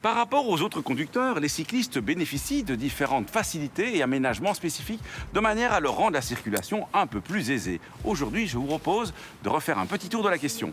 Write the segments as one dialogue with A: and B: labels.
A: Par rapport aux autres conducteurs, les cyclistes bénéficient de différentes facilités et aménagements spécifiques de manière à leur rendre la circulation un peu plus aisée. Aujourd'hui, je vous propose de refaire un petit tour de la question.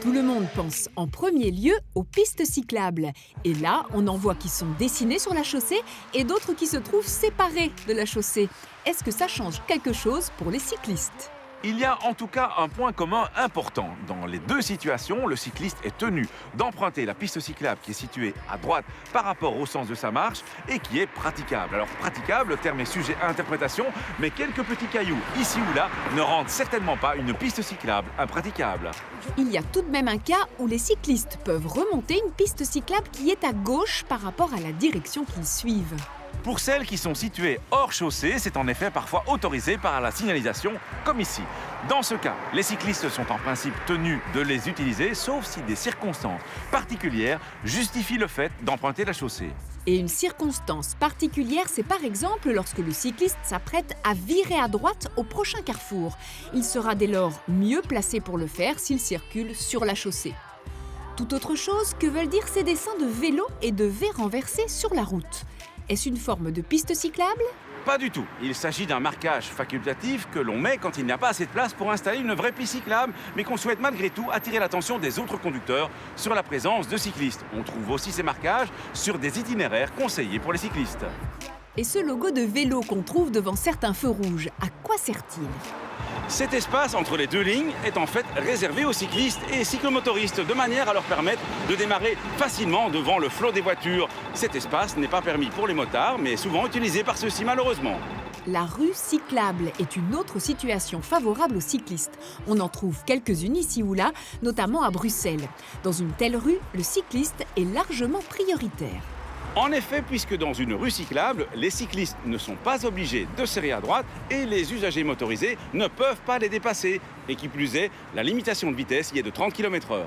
B: Tout le monde pense en premier lieu aux pistes cyclables. Et là, on en voit qui sont dessinées sur la chaussée et d'autres qui se trouvent séparées de la chaussée. Est-ce que ça change quelque chose pour les cyclistes ?
A: Il y a en tout cas un point commun important. Dans les deux situations, le cycliste est tenu d'emprunter la piste cyclable qui est située à droite par rapport au sens de sa marche et qui est praticable. Alors praticable, le terme est sujet à interprétation, mais quelques petits cailloux ici ou là ne rendent certainement pas une piste cyclable impraticable.
B: Il y a tout de même un cas où les cyclistes peuvent remonter une piste cyclable qui est à gauche par rapport à la direction qu'ils suivent.
A: Pour celles qui sont situées hors chaussée, c'est en effet parfois autorisé par la signalisation, comme ici. Dans ce cas, les cyclistes sont en principe tenus de les utiliser, sauf si des circonstances particulières justifient le fait d'emprunter la chaussée.
B: Et une circonstance particulière, c'est par exemple lorsque le cycliste s'apprête à virer à droite au prochain carrefour. Il sera dès lors mieux placé pour le faire s'il circule sur la chaussée. Tout autre chose, que veulent dire ces dessins de vélos et de V renversés sur la route ? Est-ce une forme de piste cyclable ?
A: Pas du tout. Il s'agit d'un marquage facultatif que l'on met quand il n'y a pas assez de place pour installer une vraie piste cyclable, mais qu'on souhaite malgré tout attirer l'attention des autres conducteurs sur la présence de cyclistes. On trouve aussi ces marquages sur des itinéraires conseillés pour les cyclistes.
B: Et ce logo de vélo qu'on trouve devant certains feux rouges, à quoi sert-il ?
A: Cet espace entre les deux lignes est en fait réservé aux cyclistes et cyclomotoristes de manière à leur permettre de démarrer facilement devant le flot des voitures. Cet espace n'est pas permis pour les motards, mais est souvent utilisé par ceux-ci malheureusement.
B: La rue cyclable est une autre situation favorable aux cyclistes. On en trouve quelques-unes ici ou là, notamment à Bruxelles. Dans une telle rue, le cycliste est largement prioritaire.
A: En effet, puisque dans une rue cyclable, les cyclistes ne sont pas obligés de serrer à droite et les usagers motorisés ne peuvent pas les dépasser. Et qui plus est, la limitation de vitesse y est de 30 km/h.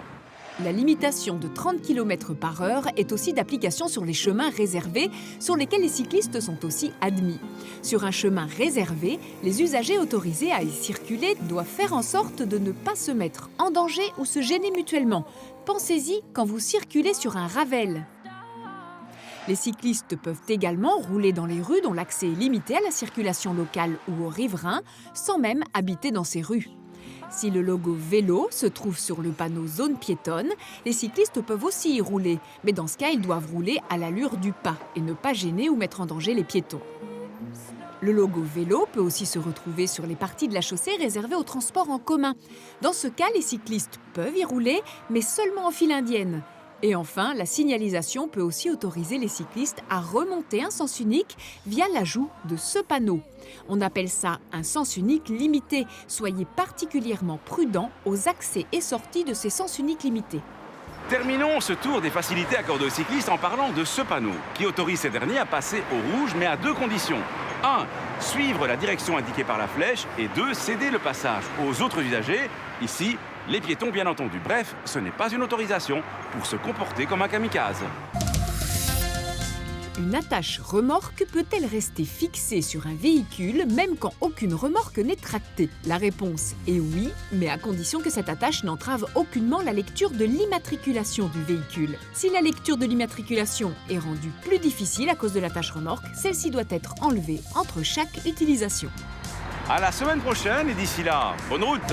B: La limitation de 30 km/h est aussi d'application sur les chemins réservés, sur lesquels les cyclistes sont aussi admis. Sur un chemin réservé, les usagers autorisés à y circuler doivent faire en sorte de ne pas se mettre en danger ou se gêner mutuellement. Pensez-y quand vous circulez sur un ravel. Les cyclistes peuvent également rouler dans les rues dont l'accès est limité à la circulation locale ou aux riverains, sans même habiter dans ces rues. Si le logo vélo se trouve sur le panneau zone piétonne, les cyclistes peuvent aussi y rouler, mais dans ce cas, ils doivent rouler à l'allure du pas et ne pas gêner ou mettre en danger les piétons. Le logo vélo peut aussi se retrouver sur les parties de la chaussée réservées au transport en commun. Dans ce cas, les cyclistes peuvent y rouler, mais seulement en file indienne. Et enfin, la signalisation peut aussi autoriser les cyclistes à remonter un sens unique via l'ajout de ce panneau. On appelle ça un sens unique limité. Soyez particulièrement prudents aux accès et sorties de ces sens uniques limités.
A: Terminons ce tour des facilités accordées aux cyclistes en parlant de ce panneau, qui autorise ces derniers à passer au rouge, mais à deux conditions. 1. Suivre la direction indiquée par la flèche et 2. Céder le passage aux autres usagers, ici, les piétons bien entendu. Bref, ce n'est pas une autorisation pour se comporter comme un kamikaze.
B: Une attache remorque peut-elle rester fixée sur un véhicule même quand aucune remorque n'est tractée ? La réponse est oui, mais à condition que cette attache n'entrave aucunement la lecture de l'immatriculation du véhicule. Si la lecture de l'immatriculation est rendue plus difficile à cause de l'attache remorque, celle-ci doit être enlevée entre chaque utilisation.
A: À la semaine prochaine et d'ici là, bonne route!